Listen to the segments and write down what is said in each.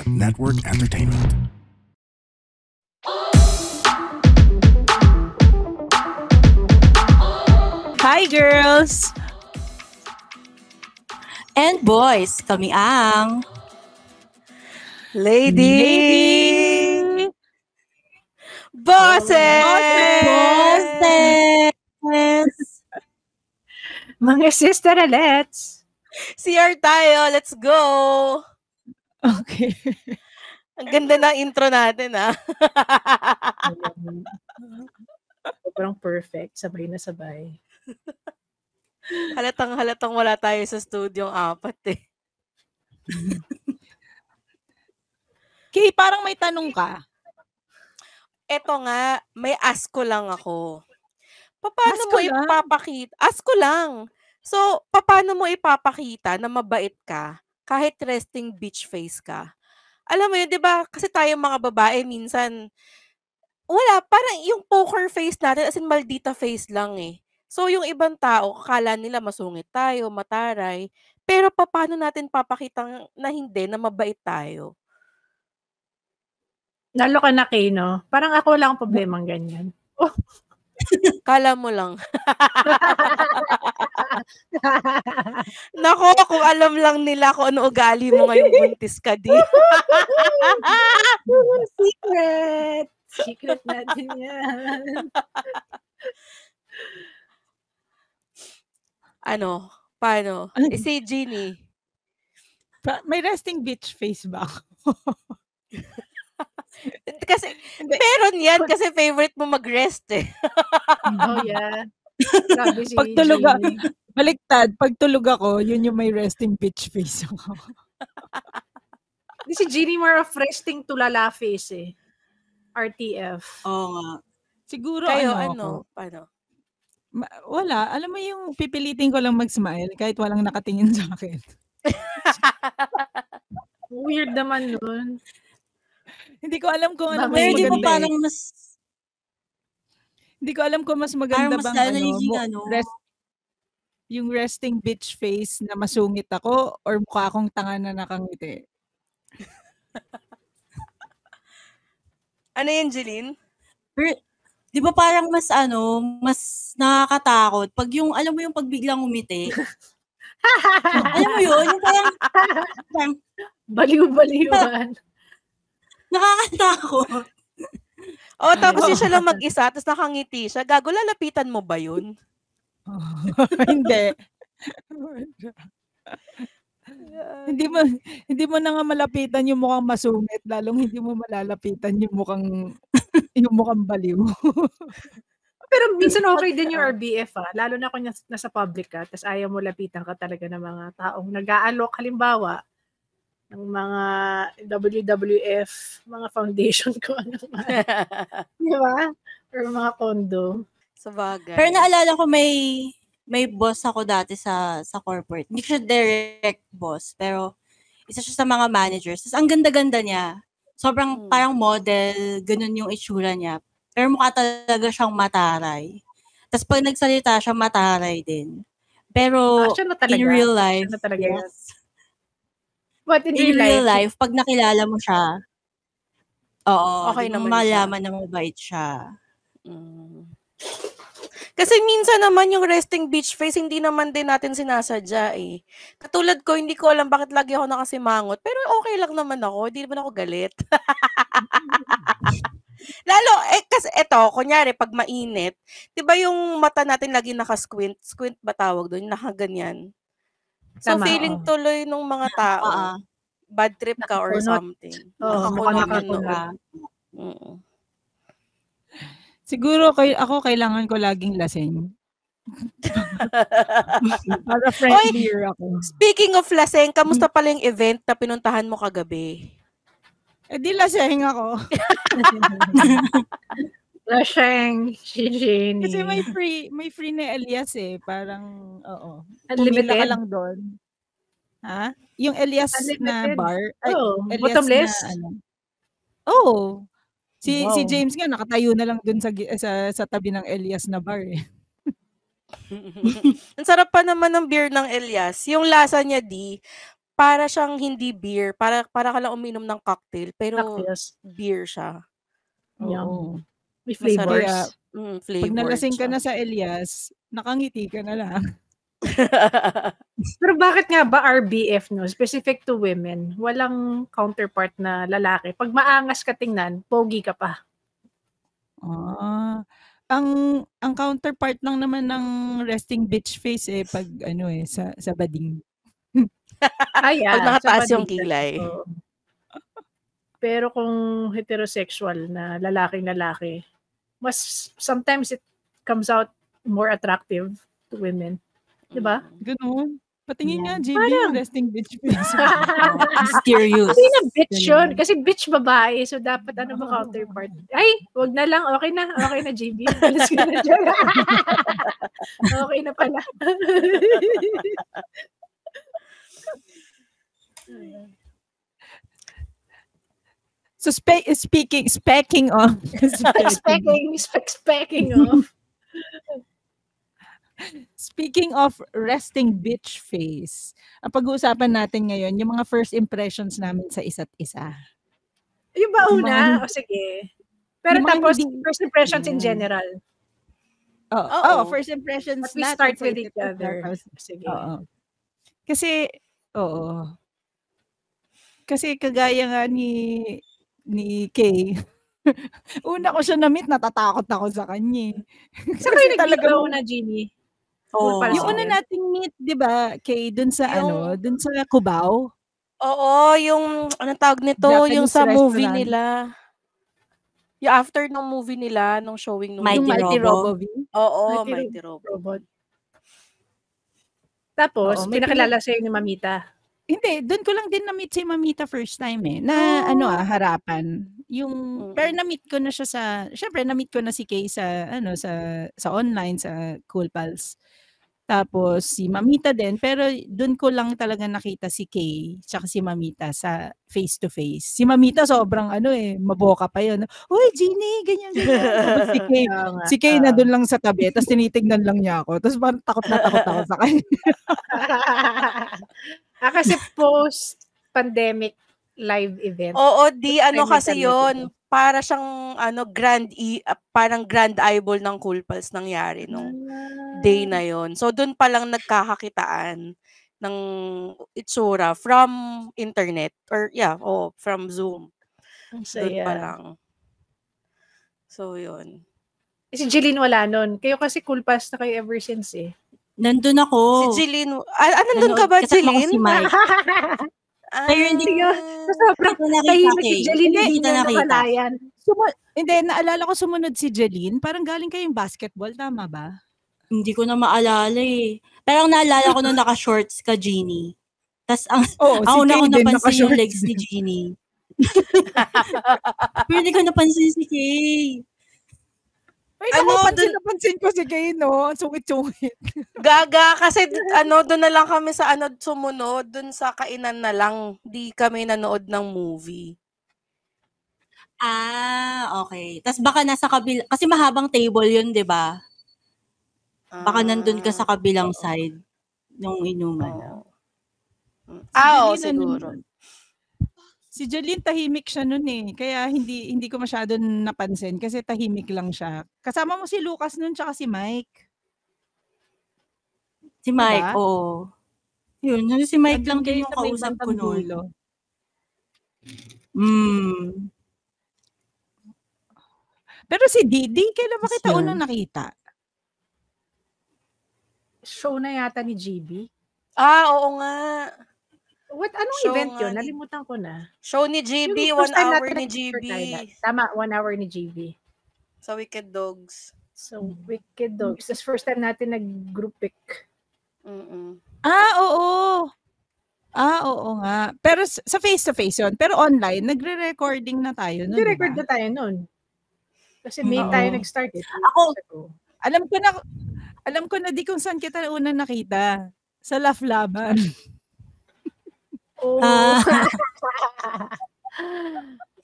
Network Entertainment. Hi, girls! And boys, kami ang Lady! Bosses! Mga sister-alets! CR tayo, let's go! Okay. Ang ganda ng intro natin, ah. Sobrang perfect. Sabay na sabay. Halatang wala tayo sa studyong apat, eh. Kay, parang may tanong ka. Eto nga, may ask ko lang ako. Paano Ask mo ko lang? ipapakita? Ask ko lang. So, paano mo ipapakita na mabait ka kahit resting bitch face ka? Alam mo yun, di ba? Kasi tayong mga babae, minsan, wala, parang yung poker face natin, as in maldita face lang eh. So, yung ibang tao, akala nila masungit tayo, mataray. Pero paano natin papakita na hindi, na mabait tayo? Lalo ka na, Kay, no? Parang ako lang ang problemang ganyan. Kala mo lang. Nako, kung alam lang nila kung ano ugali mo ngayong buntis ka di. Secret! Secret natin yan. Ano? Paano? Ano? Si Jeannie. May resting bitch face ba ako? Kasi, meron yan kasi favorite mo mag-rest eh. Oh, yeah. Grabe si Pagtulog Jeannie. baliktad, pagtulog ako, yun yung may resting bitch face ako. Di si Jeannie more of resting tulala face eh. RTF. Oo nga. Siguro Kayo, ako, Paano? wala. Alam mo yung pipilitin ko lang mag-smile kahit walang nakatingin sa akin. Weird naman nun. Hindi ko alam kung ano mas Pero di ba maganda parang eh. mas, Hindi ko alam kung mas maganda parang mas bang lalo nagiging yung resting bitch face na masungit ako or mukha akong tanga na nakangiti. Ano yan, Jeline? pero, di ba parang mas mas nakakatakot pag yung, alam mo yung pag biglang umiti. Alam mo yun? Yung parang Baliw-baliwan. nakakatakot. Oh, tapos siya lang mag-isa, tapos nakangiti siya. Gago, lalapitan mo ba yun? Hindi. Hindi mo na nga malapitan yung mukhang masungit, lalong hindi mo malalapitan yung mukhang baliw. Pero minsan okay din yung RBF lalo na kung nasa public ka, tapos ayaw mo lapitan ka talaga ng mga taong nag-aalok, halimbawa, ng mga WWF, mga foundation ko, ano man. Di ba? Or mga condo. Sabagay. Pero naalala ko may boss ako dati sa corporate. Hindi siya direct boss, pero isa siya sa mga managers. Tapos ang ganda-ganda niya. Sobrang parang model, ganun yung itsura niya. Pero mukha talaga siyang mataray. Tapos pag nagsalita siya, mataray din. Pero Siya na talaga. in real life, Siya na talaga yan. yes. But in In real life, pag nakilala mo siya, oo, Okay di mo naman siya. malaman na mabait siya. Kasi minsan naman yung resting bitch face, hindi naman din natin sinasadya eh. Katulad ko, hindi ko alam bakit lagi ako nakasimangot. Pero okay lang naman ako. Hindi naman ako galit. Lalo, kasi eto, kunyari, pag mainit, di ba yung mata natin lagi nakasquint? Squint ba tawag doon? Nakaganyan. So, Tama, feeling oo. tuloy nung mga tao, bad trip ka or Nakakunot. something. Oo, Nakakunot mukhang yung nakakunot. noo. Siguro ako kailangan ko laging lasing. Para friendlier ako. Speaking of laseng, kamusta pala yung event na pinuntahan mo kagabi? Di lasing ako. Laseng, si Jenny. Kasi may free na Elias eh. Parang, oo. Unlimited? Pumila ka lang doon. Ha? Yung Elias na Unlimited? bar. Elias Bottomless? na Oh. Si Wow. James nga nakatayo na lang doon sa tabi ng Elias na bar eh. Ang sarap pa naman ng beer ng Elias. Yung lasa niya para siyang hindi beer, para ka lang uminom ng cocktail, pero Cocktails. beer siya. Oo. Yum. May Masarap. Kaya, flavors. pag Flavored nalasing ka siya. na sa Elias, nakangiti ka na lang. Pero bakit nga ba RBF, no? Specific to women. Walang counterpart na lalaki. Pag maangas ka tingnan, pogi ka pa. Ah, ang counterpart lang naman ng resting bitch face pag sa bading. Ay, Pag sa nakataas yung bading. kilay. Oo. Pero kung heterosexual na lalaking-lalaki, sometimes it comes out more attractive to women. Diba? Ganun. Patingin nga, Yan. JB, yung resting bitch face. Mysterious. Hindi na bitch yun. Ganun. Kasi bitch babae. So, dapat ano ba counterpart? Ay, wag na lang. Okay na. Okay na, JB. Alas ka na dyan. Okay na pala. So, specking of. Specking of. Speaking of resting bitch face, ang pag-uusapan natin ngayon, yung mga first impressions namin sa isa't isa. Yung ba Yung una? mga- O sige. Pero yung mga tapos, hindi- first impressions in general. Oo, first impressions But we natin start sa with isa't each isa. other. Tapos- Sige. Oo. Kasi kagaya nga ni Kay. Una ko siya na-meet, natatakot ako sa kanya. Saan kayo nag-meet una, Jeannie? Cool Oo. pala Yung si una Jeff. nating meet, 'di ba, Kay, dun sa Yung- dun sa Cubao. Oo, yung anong tawag nito, Japanese yung sa movie restaurant. nila. Yung after ng movie nila, nung showing nung Mighty Yung Mighty Robo. Robo V. Oo, Mighty Mighty Robo. Robot. Tapos, Oo, may pinakilala sa'yo ni Mamita. Hindi, doon ko lang din na-meet si Mamita first time na harapan. Pero na-meet ko na siya syempre na-meet ko na si Kay sa sa online sa Cool Pals. Tapos si Mamita din, pero doon ko lang talaga nakita si Kay tsaka si Mamita sa face to face. Si Mamita sobrang maboka pa 'yun. "Uy, Jeannie, ganyan." Tapos si Kay na doon lang sa tabi, tapos tinitignan lang niya ako. Tapos parang takot na takot ako sa kanya. Kasi post-pandemic live event. Oo, Time kasi internet yon ito. para siyang parang grand eyeball ng Cool Pals nangyari nung day na yon. So doon pa lang nagkakakitaan ng itsura from internet or from Zoom. Ang Doon pa saya. lang. So yun. Si Jeline wala nun. Kayo kasi Cool Pass na kayo ever since eh. Nandun ako. Si Jeline, nandun ka ba, Kasama ko Jeline? si Mike. Pero hindi Sobrang ko nakita tahimik si Kay. Jeline. Hindi kita nakita. Nakalayan. Hindi, naalala ko sumunod si Jeline. Parang galing kayong basketball, tama ba? Hindi ko na maalala eh. Pero ang naalala ko nung naka-shorts ka, Jeannie. Tapos Oo, ako na Kay din napansin yung naka-shorts legs ni Jeannie. Pero hindi ko napansin si Kay. Ay, napansin ko si Kay, no? Ang sungit-sungit. Gaga, kasi doon na lang kami sa sumunod, doon sa kainan na lang. Di kami nanood ng movie. Okay. Tapos baka nasa kabila, kasi mahabang table yun, di ba? Baka nandun ka sa kabilang side nung inuman. Jeline, Siguro. Si Jeline tahimik siya nun eh. Kaya hindi ko masyado napansin kasi tahimik lang siya. Kasama mo si Lucas nun tsaka si Mike. Si Mike, Diba? oo. Yun, si Mike lang din Kayo yung sa may kausap ko bandang nun. dulo. Pero si Didi, kailan ba kita Yes, unang nakita? Show na yata ni GB. Oo nga. Anong Show event nga yun? ni- Nalimutan ko na. Show ni GB, Yung 1 first time hour natin ni nag-super GB. tayo. Tama, 1 hour ni GB. Sa Wicked Dogs. So, Wicked Dogs. That's first time natin nag-group pic. Mm-mm. Oo. Oo nga. Pero sa face-to-face yun. Pero online, nagre-recording na tayo nun, Nag-record diba? na tayo nun. Kasi May Oo. tayo nag-start eh. Ako- Alam ko na di kung saan kita unang nakita. Sa Laflaban. Oh.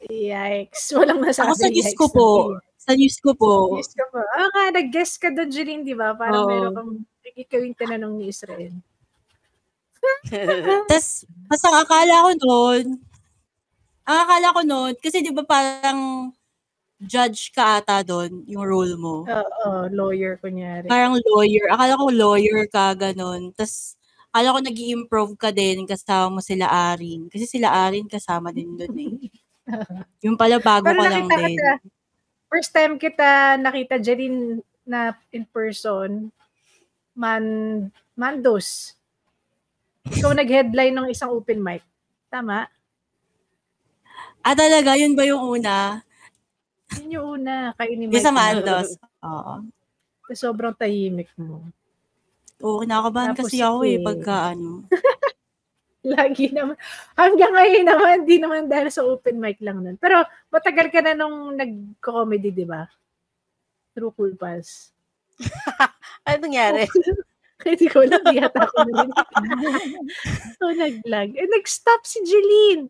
Yikes. Walang masabi. Ako sa news yikes ko po. na Sa news ko po. Yes ka pa. Nag-guess ka doon, Jeline, di ba? Parang meron kang, ikaw yung tinanong ni Israel. Tas ang akala ko noon, kasi di ba parang judge ka ata doon, yung role mo. Oo, lawyer kunyari. Parang lawyer. Akala ko lawyer ka, ganun. Tas akala ko nag-i-improve ka din kasama mo sila Arin. Kasi sila Arin kasama din doon eh. Yung pala bago Pero ka lang nakita din. kita, first time kita nakita Jeline na in person, Mandos. Ikaw nag-headline ng isang open mic. Tama? Talaga? Yun ba yung una? Yun yung una, kayo ni Yung Mike. sa Mandos. Oo. Sobrang tahimik mo. Oo, kinakabahan Tapos kasi ako sige. pagka Lagi naman. Hanggang ngayon naman, di naman dahil sa open mic lang nun. Pero matagal ka na nung nag-comedy, di ba? Through Cool Pals. Ano nangyari? Hindi ko alam, di yata ako narinig. So, nag-lag. Nag-stop si Jeline.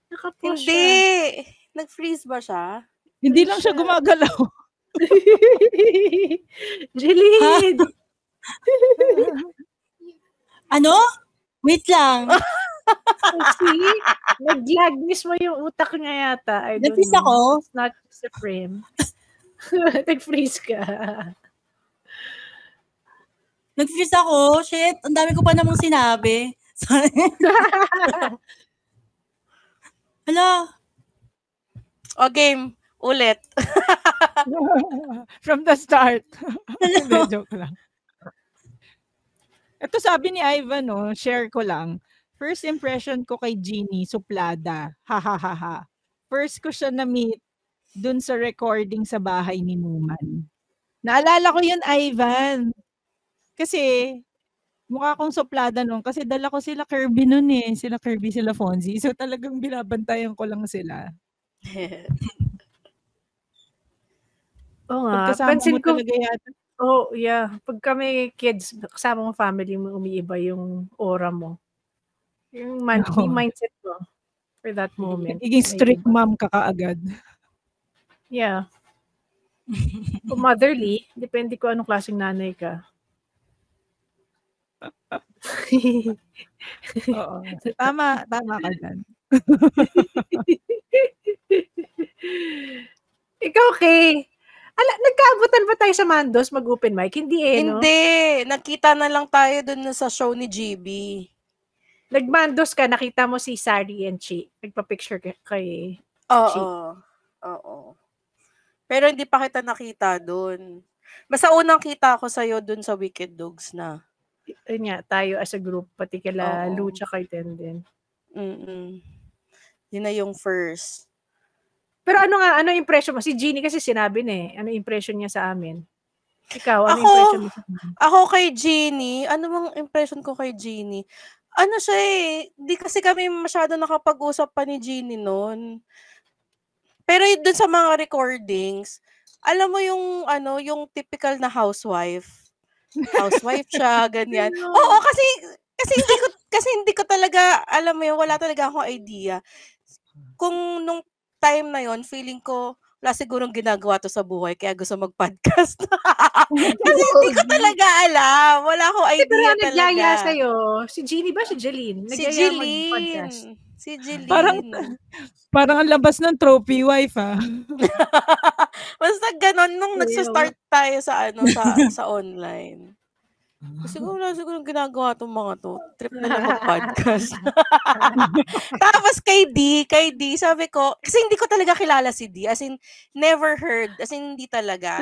Nakapost Hindi. siya. Nag-freeze ba siya? Hindi lang siya gumagalaw. Jeline! Ano? Wait lang. See? Nag-lag mismo yung utak niya yata. I don't Nag-freeze know. ako? It's not just a frame. Nag-freeze ka. Nag-freeze ako? Shit, ang dami ko pa namang sinabi. Hala. O game, ulit. From the start. Hindi, joke lang. Ito sabi ni Ivan, share ko lang. First impression ko kay Jeannie, suplada. Ha ha ha ha. First ko siya na-meet dun sa recording sa bahay ni Numan. Naalala ko yun, Ivan. Kasi mukha akong suplada nun kasi dala ko sila Kirby nun eh. Sila Kirby, sila Fonzie. So talagang binabantayan ko lang sila. Oo nga. Pagkasama Pansin mo ko, talaga yata. oh yeah. Pag kami kids, kasama mo family mo, umiiba yung aura mo. Yung mindset mo for that moment. Nagiging strict mom ka kaagad. Yeah. Kung motherly, depende ko anong klaseng nanay ka. Oo. Tama ka dyan. Ikaw, Kay. Nagkaabutan ba tayo sa Mandos mag-open mic? Hindi no? Hindi. Nakita na lang tayo dun sa show ni GB. Nag-Mandos ka, nakita mo si Sari and Chi. Nagpa-picture kay Chi. Oo. Pero hindi pa kita nakita dun. Basta unang kita ko sa'yo dun sa Wicked Dogs na. Yun nga, tayo as a group, pati kila Lu tsaka Tenden. Yun na yung first. Pero ano impression mo? Si Jeannie kasi sinabi na eh. Ano impression niya sa amin? Ikaw, ano impression mo sa amin? Ako kay Jeannie, ano bang impression ko kay Jeannie? Ano siya eh, di kasi kami masyado nakapag-usap pa ni Jeannie noon. Pero dun sa mga recordings, alam mo yung typical na housewife. Housewife siya, ganyan. Oo, kasi hindi ko talaga, alam mo yun, wala talaga akong idea. Kung nung time na yon, feeling ko wala sigurong ginagawa to sa buhay kaya gusto mag-podcast. Kasi hindi ko talaga alam. Wala akong idea pero talaga. nagyaya sa'yo? Si Jeannie ba? Si Jeline? Si Nagyaya mag-podcast. Jeline. Parang ang labas ng trophy wife Basta ganon nung nagsa-start tayo sa sa online. Siguro ginagawa tong mga to. Trip na lang mag-podcast. Tapos kay D, sabi ko, kasi hindi ko talaga kilala si D. As in, never heard. As in, hindi talaga.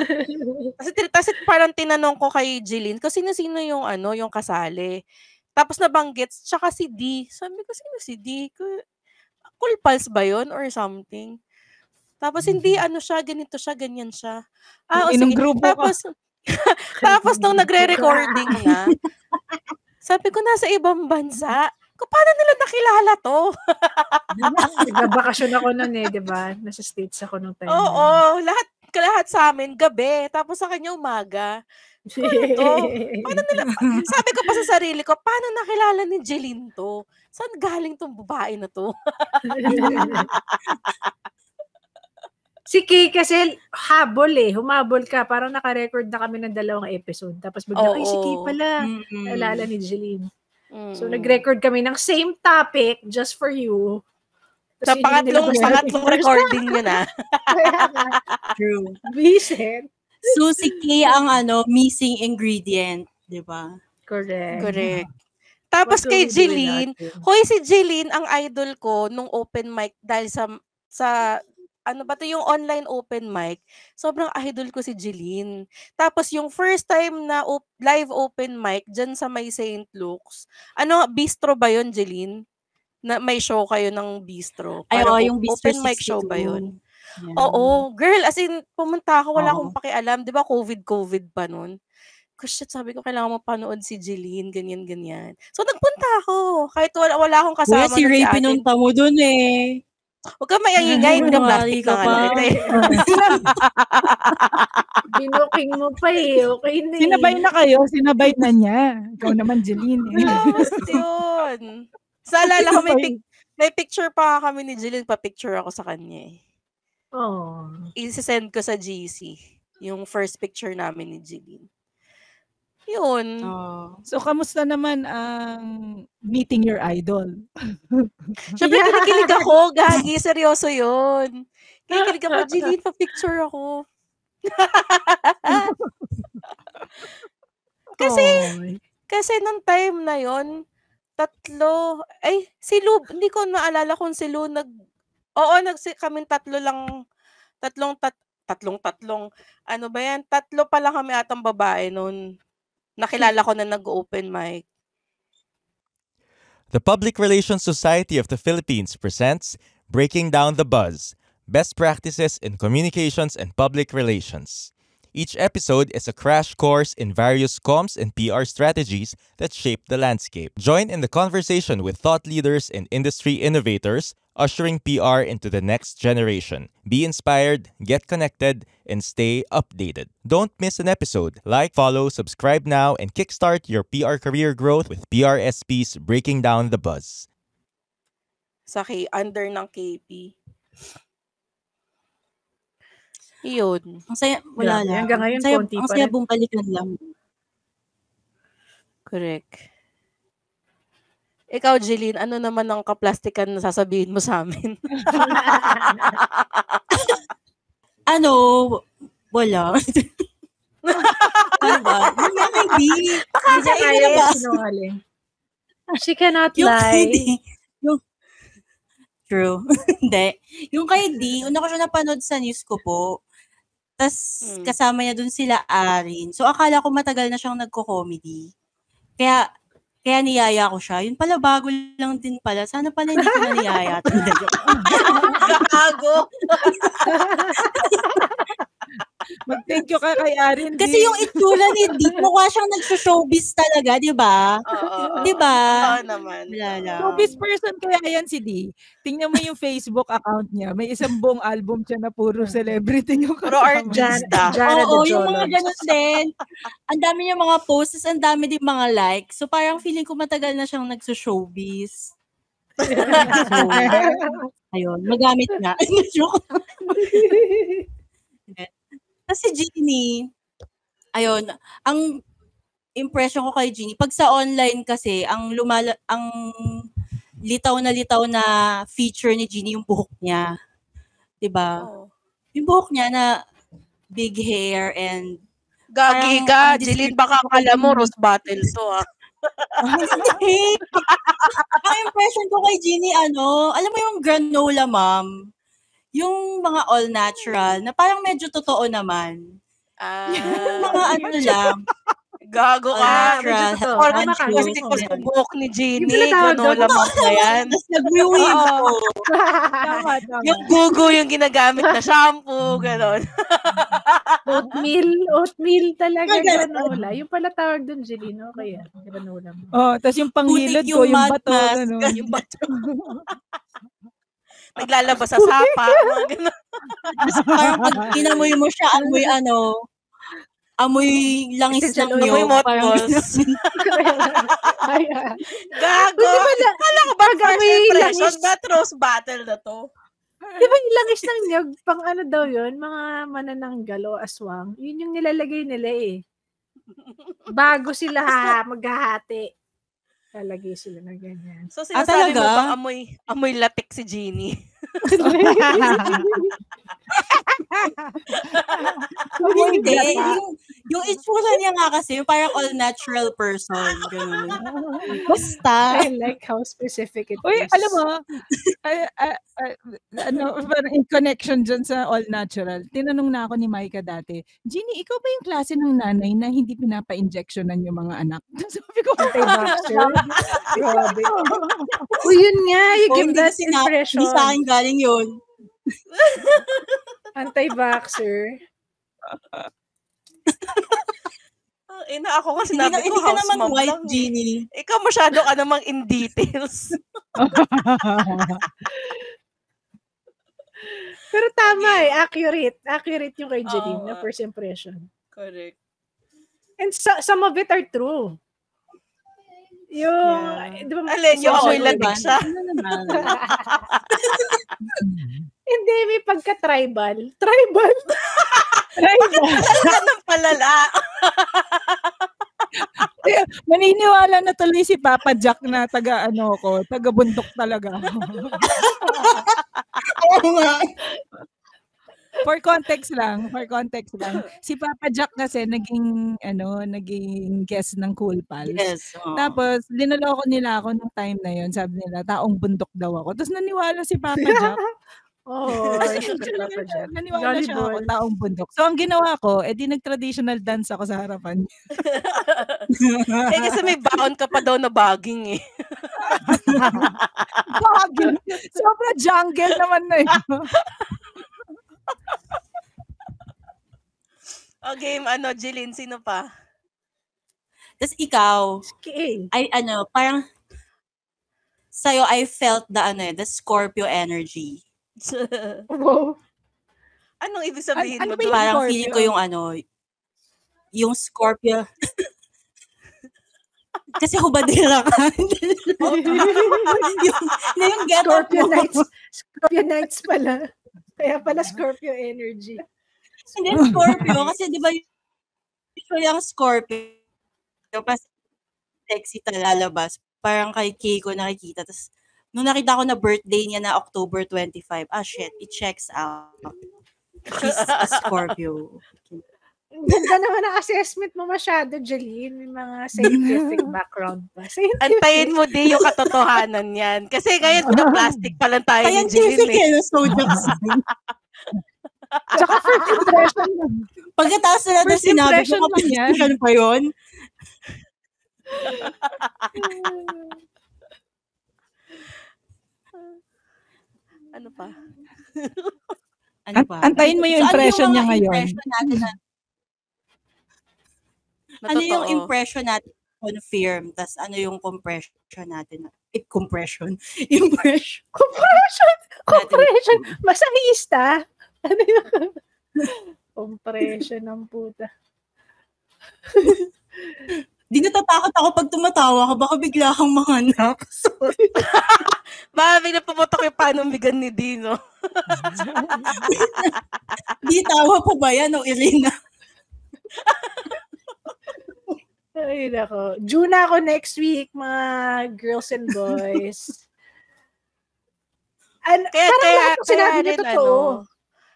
Kasi parang tinanong ko kay Jeline, kasi sino yung yung kasali. Tapos nabanggit, tsaka si D. Sabi ko, sino si D? Cool Pals ba yun or something? Tapos hindi, siya, ganito siya, ganyan siya. Sige. Tapos nung nagre-recording na, sabi ko, nasa ibang bansa. Paano nila nakilala to? Nagbabakasyon ako nun di ba? Nasa States ako nung time. Oo, lahat sa amin, gabi. Tapos sa kanya, umaga. Paano nila? Sabi ko pa sa sarili ko, paano nakilala ni Jeline to? Saan galing tong babae na to? Si Kay kasi humabol ka. Parang naka-record na kami ng 2 episode. Tapos bigla, ay si Kay pala. Naalala ni Jeline. So, nag-record kami ng same topic just for you. Sa pangatlong recording nyo na. True. Visit. So, si Kay ang missing ingredient, di ba? Correct. Tapos What kay will we do Jeline, without you? hoy si Jeline ang idol ko nung open mic dahil sa ano ba to yung online open mic. Sobrang idol ko si Jeline. Tapos yung first time na live open mic dyan sa may St. Luke's. Bistro ba yun, Jeline? Na may show kayo ng bistro. Ay, Parang yung Bistro open mic show 62. ba yun? Yeah. Oo. Girl, as in, pumunta ako, wala akong Oo. pakialam. Di ba COVID pa nun? Shit, sabi ko, kailangan mapanood si Jeline, ganyan. So, nagpunta ako. Kahit wala akong Kuya, kasama si nun Ray si ate. pinunta mo dun eh. Huwag ka mayayingay, hindi ka Kunwari plastic ka na nga pa. lang ito eh. Binuking mo pa eh. Okay na eh. Sinabay na kayo, sinabay na niya. Ikaw naman, Jeline. Basta yun. Sa alala ko, may picture pa kami ni Jeline, pa-picture ako sa kanya eh. Oh. I-send ko sa GC, yung first picture namin ni Jeline. Yun. So, kamusta naman ang meeting your idol? Siyempre, kinikilig ako. Gagi, seryoso yun. Kinikilig ako, Jeline, pa-picture ako. Kasi nung time na yon si Lu, hindi ko maalala kung si Lu kaming tatlo lang, ano ba yan? Tatlo pa lang kami atang babae noon. Nakilala ko na nag-open mic. The Public Relations Society of the Philippines presents Breaking Down the Buzz, Best Practices in Communications and Public Relations. Each episode is a crash course in various comms and PR strategies that shape the landscape. Join in the conversation with thought leaders and industry innovators, ushering PR into the next generation. Be inspired, get connected, and stay updated. Don't miss an episode. Like, follow, subscribe now, and kickstart your PR career growth with PRSP's Breaking Down the Buzz. Under ng KP. Iyon. Ang saya, wala Grabe, lang. hanggang ngayon, Ang saya, konti ang pa saya rin. bumalikan lang. Correct. Ikaw, Jeline, ano naman ang kaplastikan na sasabihin mo sa amin? Wala. Ano ba? Hindi. Hindi kaya yung sinungaling. She cannot lie. True. Hindi. Yung kay D, una ko siya napanood sa news ko po. Tapos kasama niya dun sila Arin. So akala ko matagal na siyang nagko-comedy. Kaya niyaya ko siya. Yun pala, bago lang din pala. Sana pala hindi ko na niyaya. Gago! Mag-thank you ka kay Arin. Kasi yung itsura ni Dick, mukha siyang nagso-showbiz talaga, di ba? Di ba? Oo naman. Showbiz person kaya yan si D. Tingnan mo yung Facebook account niya. May isang buong album siya na puro celebrity yung Puro artista. Oo, yung mga ganun din. Ang dami niya mga posts, ang dami din mga likes. So parang feeling ko matagal na siyang nagso-showbiz. So, ayun, magamit na. Kasi Jeannie, ayun, ang impression ko kay Jeannie, pag sa online kasi, ang litaw na feature ni Jeannie yung buhok niya. 'Di ba? Oh. Yung buhok niya na big hair and Gagi ka, Jeline, baka akala mo rose battle to Ang impression ko kay Jeannie, alam mo yung granola ma'am, yung mga all natural, na parang medyo totoo naman. Yung mga lang. Gago ka. Organic ko sa buhok ni Jeannie. Granola mo na yan. Tapos nag-weave ko. Tama. Yung gugo yung ginagamit na shampoo, gano'n. Oatmeal talaga, granola. Yung pala tawag dun, Jelino, kaya granola mo. Oh, tapos yung panghilod ko, yung bato. Yung bato. Naglalabas sa sapa. Parang pag inamoy mo siya, amoy langis ng niyog. Amoy mothballs. Gago. Kala ko ba first impression? That rose battle na to. Di ba yung langis ng niyog, pang daw yun? Mga manananggal o aswang. Yun yung nilalagay nila eh. Bago sila maghahati. Lalagay sila na ganyan. So, sinasabi mo talaga? bang amoy latik si Jeannie? Hindi. Yung itsura niya nga kasi, yung parang all-natural person. Ganun. Basta. I like how specific it Uy, is. alam mo, parang in connection dyan sa all natural, tinanong na ako ni Maika dati, Jeannie, ikaw ba yung klase ng nanay na hindi pinapa-injectionan yung mga anak? Sabi ko, Anti-vaxxer. Grabe. Uy, yun nga. You give Hindi that kasi impression. hindi sa akin galing yun. Anti-vaxxer. Ako kasi Hindi, sinabi ko, hindi ka house naman mom white, lang. Jeannie. Ikaw masyado ka namang in details. Pero tama accurate. Accurate yung kay Jeline na first impression. Correct. And some of it are true. Yung, di ba, Alin, yung amoy social latik media. siya. Hindi, may pagka-tribal. Tribal. Anong palala? maniniwala na tuloy si Papa Jack na taga-bundok talaga. Oo nga. For context lang. Si Papa Jack kasi naging guest ng Cool Pals. Yes. Tapos, linaloko nila ako nung time na yun. Sabi nila, taong bundok daw ako. Tapos naniwala si Papa Jack. Si Papa Jack. Naniwala siya ako, taong bundok. So, ang ginawa ko, di nag-traditional dance ako sa harapan niya. Kasi may baon ka pa daw na baging eh. Baging. Sobra jungle naman na yun. Game, Jeline, sino pa? Tapos ikaw, Okay. parang sa'yo, I felt the Scorpio energy. Wow. Anong ibig sabihin Ano mo ba doon? yung Parang Scorpio? feeling ko yung Scorpio. Kasi hubadera ka. yung get up Scorpio mo. Nights. Scorpio Nights pala. Kaya pala Scorpio energy. Hindi, Scorpio. Kasi di ba usually ang Scorpio, pas sexy lalabas. Parang kay Keiko nakikita. Tapos, nung nakita ko na birthday niya na October 25, shit, it checks out. She's a Scorpio. Ganda naman ang assessment mo masyado, Jeline. May mga scientific background pa. Antayin mo din yung katotohanan yan. Kasi ngayon, plastic pa lang tayo ni Scientific Jeline. so jokes. Tsaka first impression lang. Pagkatapos na natin First sinabi ko, impression lang yan. kapag pa yun. Ano pa? Ano pa? Antayin mo yung impression niya ngayon. Ano yung impression natin confirm, tas ano yung compression natin? Compression. Impression. Compression. Masahista. Ano yung compression ng puta? Di natatakot ako pag tumatawa ka, baka bigla kang manganak. Baka bigla puputok yung panumbigan ni Dino. Di tawa pa ba yan o Irina? Ay, nako. June ako next week, mga girls and boys. Kaya sinabi niya rin, totoo.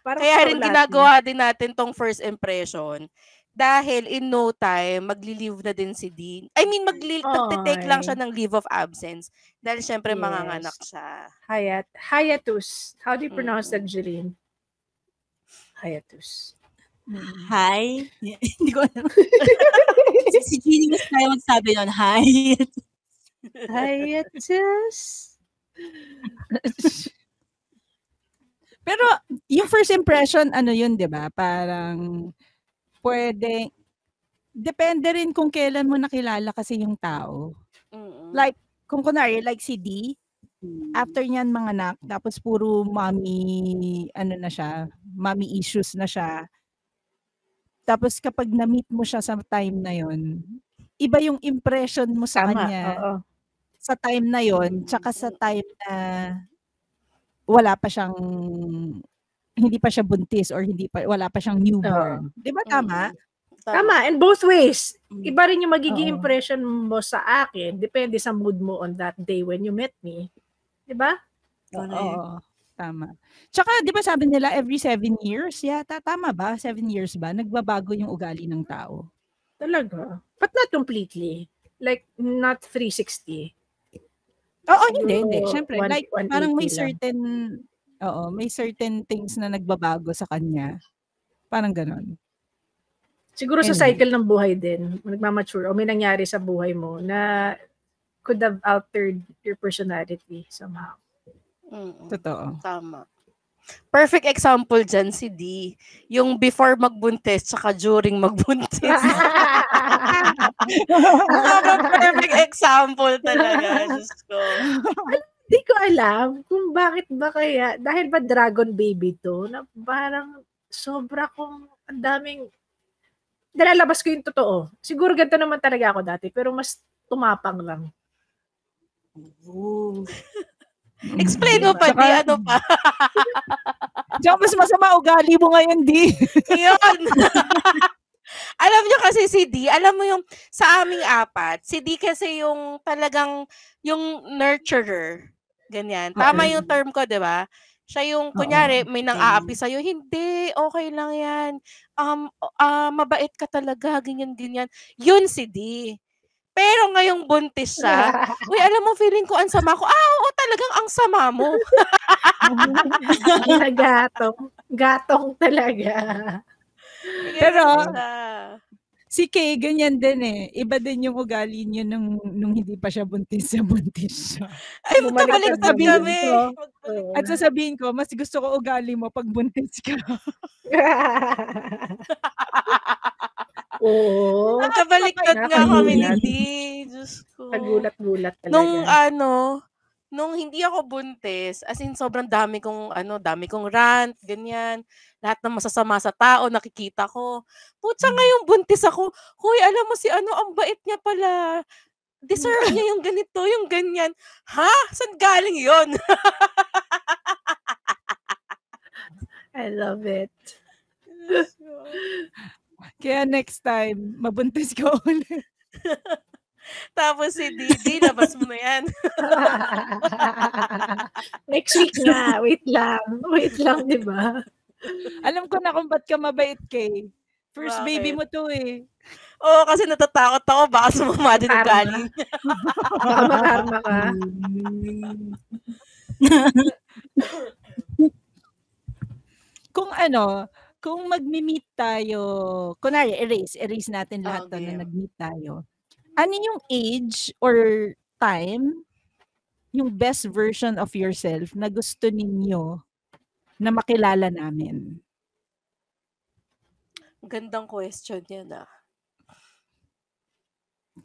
Kaya rin ginagawa din natin tong first impression. Dahil in no time, magli-leave na din si Dean. I mean, magte-take lang siya ng leave of absence. Dahil syempre, manganganak siya. Hiatus. How do you pronounce that, Jeline? Hiatus. Hi? Hindi ko alam. Si Jeannie mas kaya magsabi nun, hi. Hiatus. Pero, yung first impression, yun, di ba? Parang, depende rin kung kailan mo nakilala kasi yung tao. Like, kung kunwari, like si D, after niyan manganak, tapos puro mommy issues na siya. Tapos kapag na-meet mo siya sa time na yon, iba yung impression mo sa kanya. Oo. Sa time na yon, tsaka sa time na wala pa siyang, hindi pa siya buntis or wala pa siyang newborn. Di ba tama? Tama, and both ways. Iba rin yung magiging Oo. impression mo sa akin, depende sa mood mo on that day when you met me. Diba? Oo. Tama. Tsaka, di ba sabi nila, every 7 years, yata, tama ba? 7 years ba? Nagbabago yung ugali ng tao. Talaga. But not completely. Like, not 360. Oo, Siguro, hindi. Siyempre, like, 180 parang may lang. certain, may certain things na nagbabago sa kanya. Parang ganon. Siguro sa Anyway. cycle ng buhay din, nagmamature, o may nangyari sa buhay mo na could have altered your personality somehow. Totoo. Tama. Perfect example dyan si D. Yung before magbuntis tsaka during magbuntis. Sobrang perfect example talaga. Diyos ko. Hindi ko alam kung bakit ba kaya, dahil ba dragon baby to, na parang sobra kong, ang daming, nalalabas ko yung totoo. Siguro ganito naman talaga ako dati, pero mas tumapang lang. Explain mo pa, D. Ano pa? Tsaka mas masama ugali mo ngayon, di. Yun. Alam nyo kasi si D, alam mo yung sa aming apat, si D kasi yung talagang yung nurturer. Ganyan. Tama yung term ko, di ba? Siya yung, kunyari, may nang-aapi sa'yo, hindi, okay lang yan. Mabait ka talaga, ganyan. Yun si D. Pero ngayong buntis siya, uy, alam mo, feeling ko ang sama ko. Oo, talagang ang sama mo. Gatong talaga. Pero, Ganyan. si Kay, ganyan din eh. Iba din yung ugali niyo nung hindi pa siya buntis siya. Ay, Bumalik magkabaliktad ka din kami. dito. At sasabihin ko, mas gusto ko ugali mo pag buntis ka. Oo. Magkabaliktad nga kami ni D. Diyos ko. Nagulat-gulat talaga. Nung hindi ako buntis, as in sobrang dami kong rant, ganyan. Lahat ng masasama sa tao nakikita ko. Putsa ngayong buntis ako. Hoy, alam mo si ang bait niya pala. Deserve niya yung ganito, yung ganyan. Ha? Saan galing 'yon? I love it. Kaya next time, mabuntis ka ulit. Tapos si Didi, labas mo na yan. Next week na. Wait lang, di ba? Alam ko na kung ba't ka mabait, Kay. First Bakit? baby mo to eh. Oo, kasi natatakot ako, baka sumama din ang Karma. galing. Baka makarma ka. Kung mag-meet tayo, kunwari, erase natin lahat to Okay. na nag-meet tayo. Ano yung age or time, yung best version of yourself na gusto ninyo na makilala namin? Gandang question yan ah.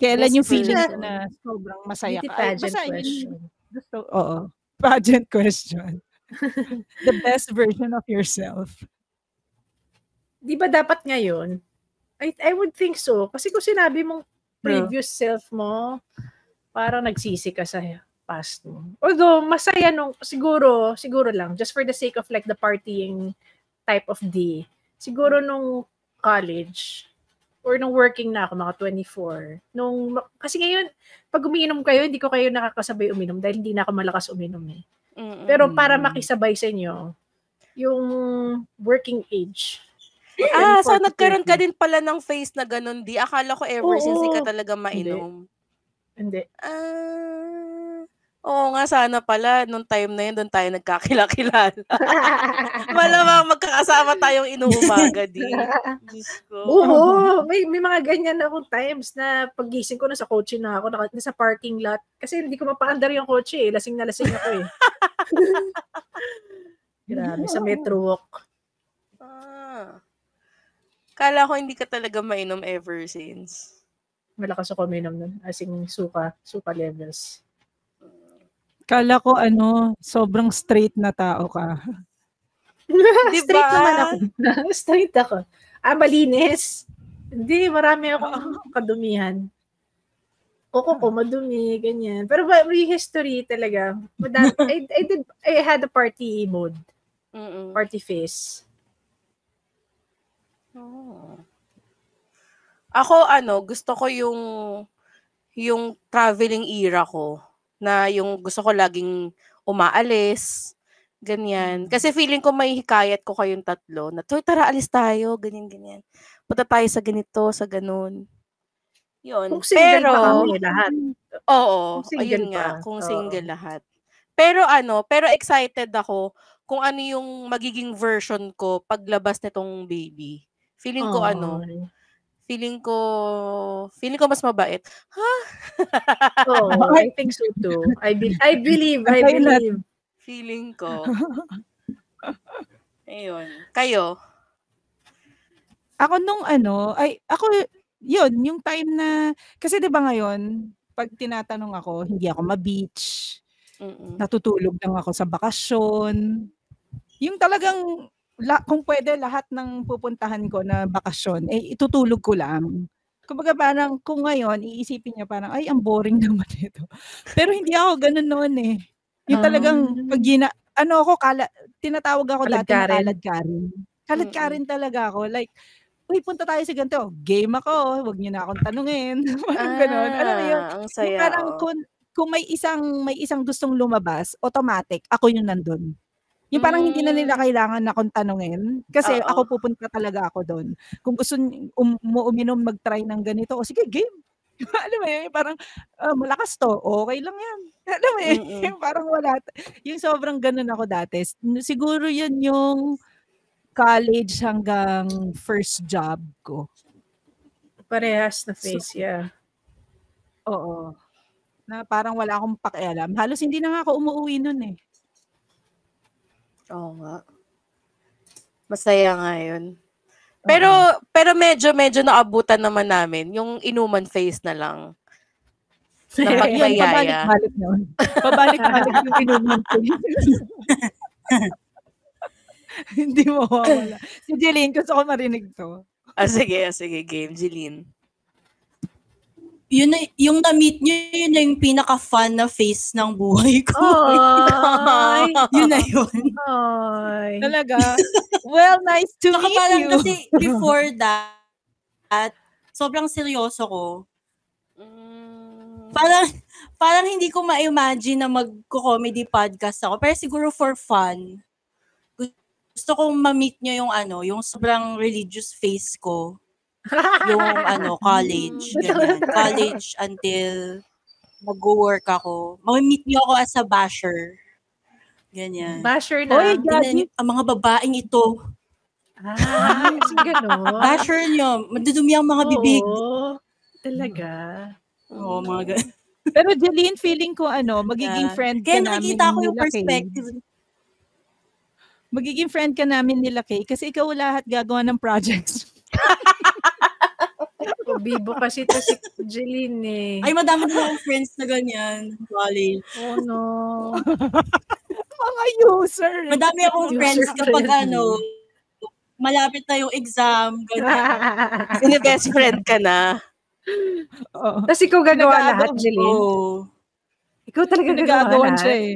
Kailan Best yung feeling version. mo na sobrang masaya Beauty ka? pageant Basta yun question. gusto, pageant question. The best version of yourself. Di ba dapat ngayon? I would think so. Kasi kung sinabi mong previous self mo, parang nagsisi ka sa past mo. Although, masaya siguro lang, just for the sake of like the partying type of D, siguro nung college, or nung working na ako, mga 24. Kasi ngayon, pag umiinom kayo, hindi ko kayo nakakasabay uminom dahil hindi na ako malakas uminom eh. Pero para makisabay sa inyo, yung working age. So 24 to nagkaroon ka 30. din pala ng face na ganun, di? Akala ko ever since di ka talaga mainom. Hindi. Oo nga, sana pala, nung time na yun, doon tayo nagkakilala. Malamang magkakasama tayong inuumaga, di. Diyos ko. Oo, may mga ganyan akong times na paggising ko, nasa kotse na ako, nasa parking lot. Kasi hindi ko mapaandar yung kotse eh. Lasing na lasing ako eh. Grabe, sa Metro Walk. Kala ko hindi ka talaga mainom ever since. Malakas ako uminom nun. As in, suka levels. Kala ko sobrang straight na tao ka. Diba? Straight naman ako. Straight ako. Malinis. Hindi, marami akong kadumihan. Koko ko, madumi, ganyan. Pero may history talaga. I had a party mode. Party face. Ako, gusto ko yung traveling era ko, na yung gusto ko laging umaalis, ganyan. Kasi feeling ko may hikayat ko kayong tatlo na, tara, alis tayo, ganyan. Punta tayo sa ganito, sa ganun. Yun. Kung single pa Pero, kami lahat. oo, Kung single ayun nga, pa. kung Oo. single lahat. Pero excited ako kung ano yung magiging version ko paglabas nitong baby. Feeling ko Ay. feeling ko mas mabait. Oo, I think so too. I believe. Feeling ko. Ayun. Kayo? Ako yun, yung time na, kasi 'di ba ngayon, pag tinatanong ako, hindi ako ma-beach, natutulog lang ako sa bakasyon. Yung talagang, kung pwede lahat ng pupuntahan ko na bakasyon, itutulog ko lang. Kumbaga parang kung ngayon, iisipin niyo parang, ay, ang boring naman nito. Pero hindi ako ganun noon eh. Yung talagang, pag tinatawag ako dati na Kaladkarin. kaladkarin. Kaladkarin talaga ako. Like, uy, punta tayo sa ganito. Game ako. Huwag niyo na akong tanungin. Parang ganun. Alam mo yun? Ang Yung saya. parang kung may isang gustong lumabas, automatic, ako yung nandun. Yung parang hindi na nila kailangan na akong tanungin. Kasi Oo. ako pupunta talaga ako doon. Kung gusto uminom, mag-try ng ganito, o sige, game. Alam mo yun? Parang, malakas to. Okay lang yan. Alam mo yun? Yung parang wala. Yung sobrang ganun ako dati. Siguro yun yung college hanggang first job ko. Parehas na face, yeah. Oo. Na parang wala akong pakialam. Halos hindi na nga ako umuwi nun eh. Oo nga. Masaya nga yun. Pero medyo naabutan naman namin yung inuman face na lang. Na pagmayaya. Pabalik-balik nun. Pabalik-balik yung inuman face. Hindi mo mawawala. Si Jeline, gusto ko marinig to. Sige, game, Jeline. Yun na, yung na-meet nyo, yun na yung pinaka-fun na face ng buhay ko. Ay. Yun na yun. Ay. Talaga? Well, nice to meet Parang you. kasi before that, sobrang seryoso ko. Parang hindi ko ma-imagine na mag-comedy podcast ako. Pero siguro for fun. Gusto kong ma-meet nyo yung sobrang religious face ko. Yung college, ganyan. College until mag-work ako. Ma-meet nyo ako as a basher. Ganyan. Basher na. Oy, Gabi. Ang mga babaeng ito. Kasi gano'n. Basher nyo. Madudumi ang mga bibig. Oo. Talaga. Oo, mga ganyan. Pero Jeline, feeling ko magiging friend ka Kaya namin nakikita ko yung nila Kay. perspective. Magiging friend ka namin nila Kay kasi ikaw lahat gagawa ng projects. Bibo kasi to si Jeline eh. Ay, madami din akong friends na ganyan. College. Oh no. Mga user. Madami akong friends kapag malapit na yung exam. Ganyan. Sini best friend ka na. Oo. Tapos ikaw gagawa lahat, Nag-aagaw. Jeline. Oo. Ikaw talaga gagawa Nag-aagawan lahat. siya eh.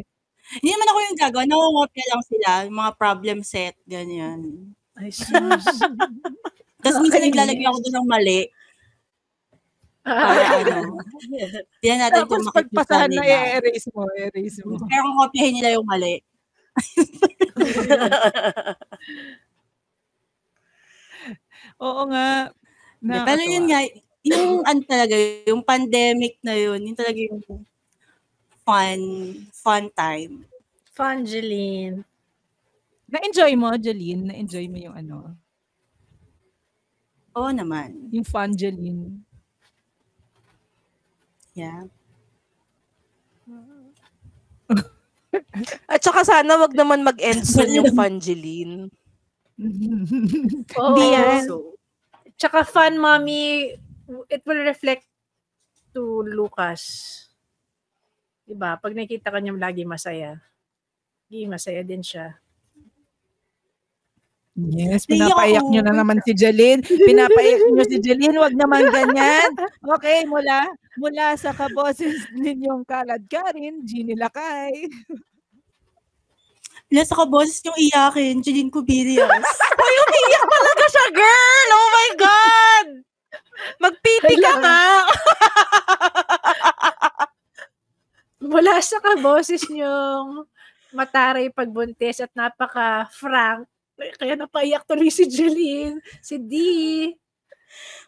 Hindi naman ako yung gagawa. Nakungopia lang sila. Yung mga problem set. Ganyan. Ay, sus. Tapos minsan naglalagay ako doon ng mali. Para Tignan natin kung Tapos makikita pagpasahan na nila. i-erase mo. Pero kung kopyahin nila yung mali. Oo nga. Pero yun nga, yung talaga, yung pandemic na yun talaga yung fun time. Fun, Jeline. Na-enjoy mo, Jeline? Na-enjoy mo yung Oo naman. yung fun, Jeline? Yeah. At saka sana wag naman mag-end soon yung Fangeline. Oo. Hindi yan. Tsaka fun, mommy, it will reflect to Lucas. Diba? Pag nakita ka niya lagi masaya. Masaya din siya. Yes, pinapaiyak nyo na naman si Jeline. Pinapaiyak nyo si Jeline, wag naman ganyan. Okay, mula sa kaboses ninyong kaladkarin, Jeannie Lakay. Wala sa kaboses yung iyakin, Jeline Cubirias. Uy, umiiyak talaga siya, girl! Oh my God! Magpiti ka Hala. nga! Mula sa kaboses niyong mataray pagbuntis at napaka-frank, kaya napaiyak tuloy si Jeline, si D.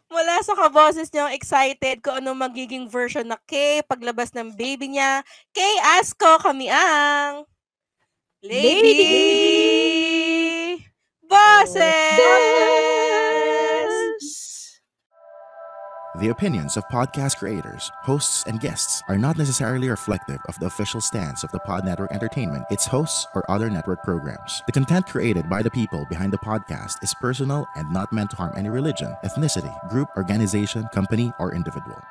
Mula sa kaboses niyong excited kung ano magiging version na Kay paglabas ng baby niya. Kay Asko, kami ang Lady Bosses! The opinions of podcast creators, hosts, and guests are not necessarily reflective of the official stance of the Pod Network Entertainment, its hosts, or other network programs. The content created by the people behind the podcast is personal and not meant to harm any religion, ethnicity, group, organization, company, or individual.